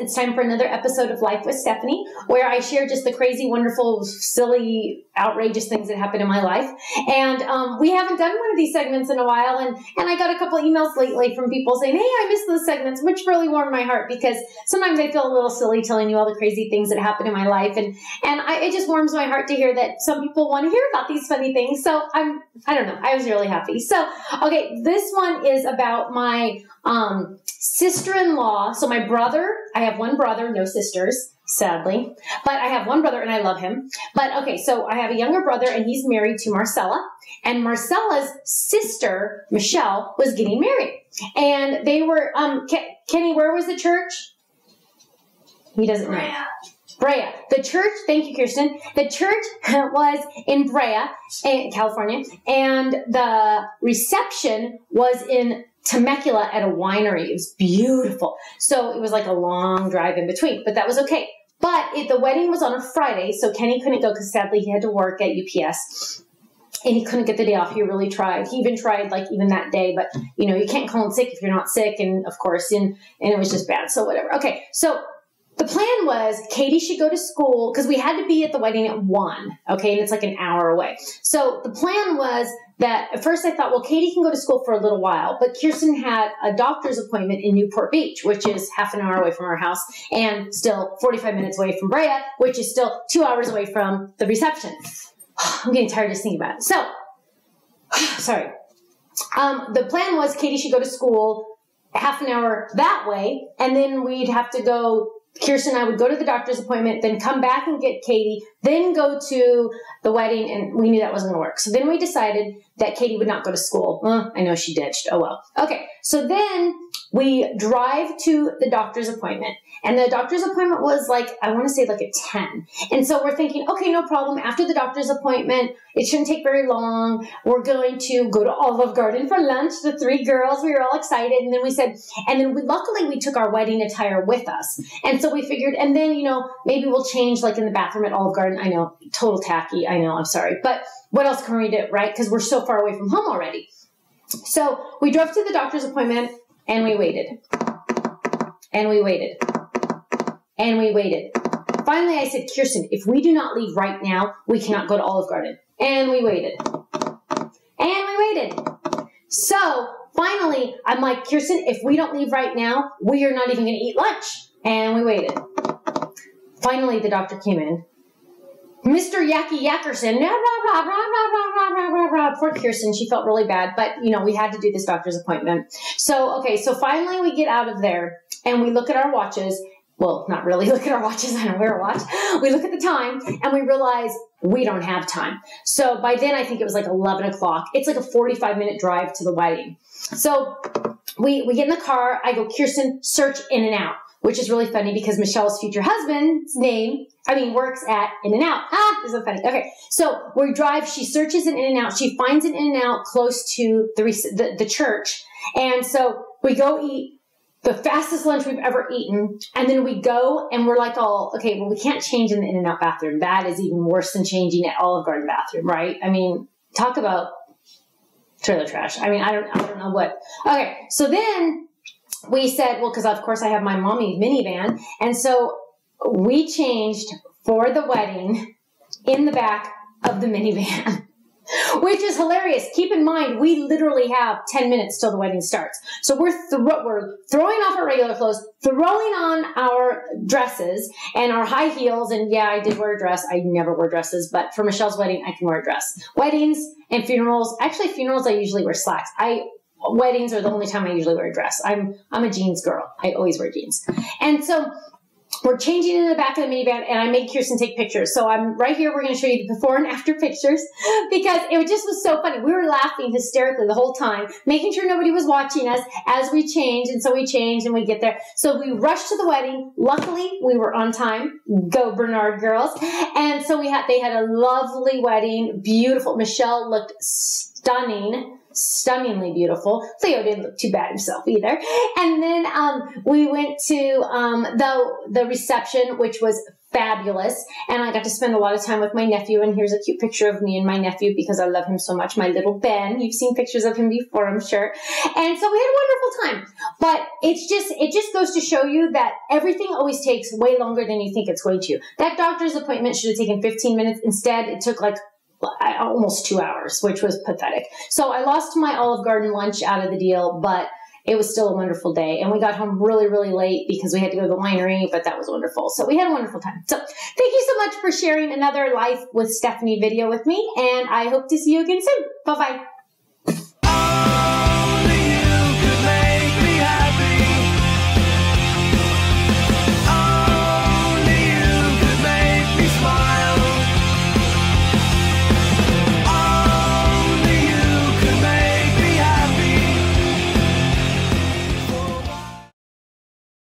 It's time for another episode of Life with Stephanie, where I share just the crazy, wonderful, silly, outrageous things that happen in my life. And we haven't done one of these segments in a while, and I got a couple emails lately from people saying, hey, I missed those segments, which really warmed my heart, because sometimes I feel a little silly telling you all the crazy things that happen in my life, and it just warms my heart to hear that some people want to hear about these funny things. So I don't know, I was really happy. So, okay, this one is about my sister-in-law. So my brother, I have one brother, no sisters, sadly, but I have one brother and I love him. But okay, so I have a younger brother and he's married to Marcella, and Marcella's sister, Michelle, was getting married. And they were, Kenny, where was the church? He doesn't know. Brea. The church, thank you, Kirsten. The church was in Brea, California, and the reception was in Temecula at a winery. It was beautiful. So it was like a long drive in between, but that was okay. But the wedding was on a Friday, so Kenny couldn't go because sadly he had to work at UPS. And he couldn't get the day off. He really tried. He even tried even that day, but you know, you can't call in sick if you're not sick. And of course, and it was just bad. So whatever. Okay. So the plan was Katie should go to school because we had to be at the wedding at 1. Okay. And it's like an hour away. So the plan was that at first I thought, well, Katie can go to school for a little while, but Kirsten had a doctor's appointment in Newport Beach, which is half an hour away from our house and still 45 minutes away from Brea, which is still 2 hours away from the reception. I'm getting tired just thinking about it. So, sorry. The plan was Katie should go to school half an hour that way, and then we'd have to go, Kirsten and I would go to the doctor's appointment, then come back and get Katie, then go to the wedding, and we knew that wasn't going to work. So then we decided that Katie would not go to school. I know she ditched. Oh, well. Okay, so then we drive to the doctor's appointment, and the doctor's appointment was I want to say at 10. And so we're thinking, okay, no problem. After the doctor's appointment, it shouldn't take very long. We're going to go to Olive Garden for lunch. The 3 girls, we were all excited. And then we said, luckily we took our wedding attire with us. And so we figured, and then, maybe we'll change in the bathroom at Olive Garden. I know, total tacky. I know, I'm sorry. But what else can we do, right? Because we're so far away from home already. So we drove to the doctor's appointment and we waited. And we waited. And we waited. Finally, I said, Kirsten, if we do not leave right now, we cannot go to Olive Garden. And we waited. And we waited. So finally, I'm like, Kirsten, if we don't leave right now, we are not even going to eat lunch. And we waited. Finally, the doctor came in. Mr. Yacky Yackerson, poor Kirsten, she felt really bad, but we had to do this doctor's appointment. So, okay, so finally we get out of there and we look at our watches. Well, not really look at our watches. I don't wear a watch. We look at the time and we realize we don't have time. So by then I think it was 11 o'clock. It's a 45-minute drive to the wedding. So we get in the car. I go, Kirsten, search In-N-Out, which is really funny because Michelle's future husband's name, works at In-N-Out. This is so funny. Okay, so we drive. She searches an In-N-Out. She finds an In-N-Out close to the church. And so we go eat the fastest lunch we've ever eaten. And then we go and we're okay, well, we can't change in the In-N-Out bathroom. That is even worse than changing at Olive Garden bathroom, right? Talk about trailer trash. I don't know what. Okay, so then we said, well, because of course I have my mommy minivan. And so we changed for the wedding in the back of the minivan, which is hilarious. Keep in mind, we literally have 10 minutes till the wedding starts. So we're throwing off our regular clothes, throwing on our dresses and our high heels. And yeah, I did wear a dress. I never wear dresses, but for Michelle's wedding, I can wear a dress. Weddings and funerals. Actually, funerals, I usually wear slacks. Weddings are the only time I usually wear a dress. I'm a jeans girl. I always wear jeans. And so we're changing in the back of the minivan, and I made Kirsten take pictures. So I'm right here. We're going to show you the before and after pictures because it just was so funny. We were laughing hysterically the whole time, making sure nobody was watching us as we changed. And so we changed and we get there. So we rushed to the wedding. Luckily, we were on time. Go Bernard girls. And so they had a lovely wedding. Beautiful. Michelle looked stunningly beautiful. Theo didn't look too bad himself either. And then we went to the reception, which was fabulous. And I got to spend a lot of time with my nephew. And here's a cute picture of me and my nephew because I love him so much. My little Ben. You've seen pictures of him before, I'm sure. And so we had a wonderful time. But it just goes to show you that everything always takes way longer than you think it's going to. That doctor's appointment should have taken 15 minutes. Instead, it took like almost 2 hours, which was pathetic. So I lost my Olive Garden lunch out of the deal, but it was still a wonderful day. And we got home really, really late because we had to go to the winery, but that was wonderful. So we had a wonderful time. So thank you so much for sharing another Life with Stephanie video with me. And I hope to see you again soon. Bye-bye.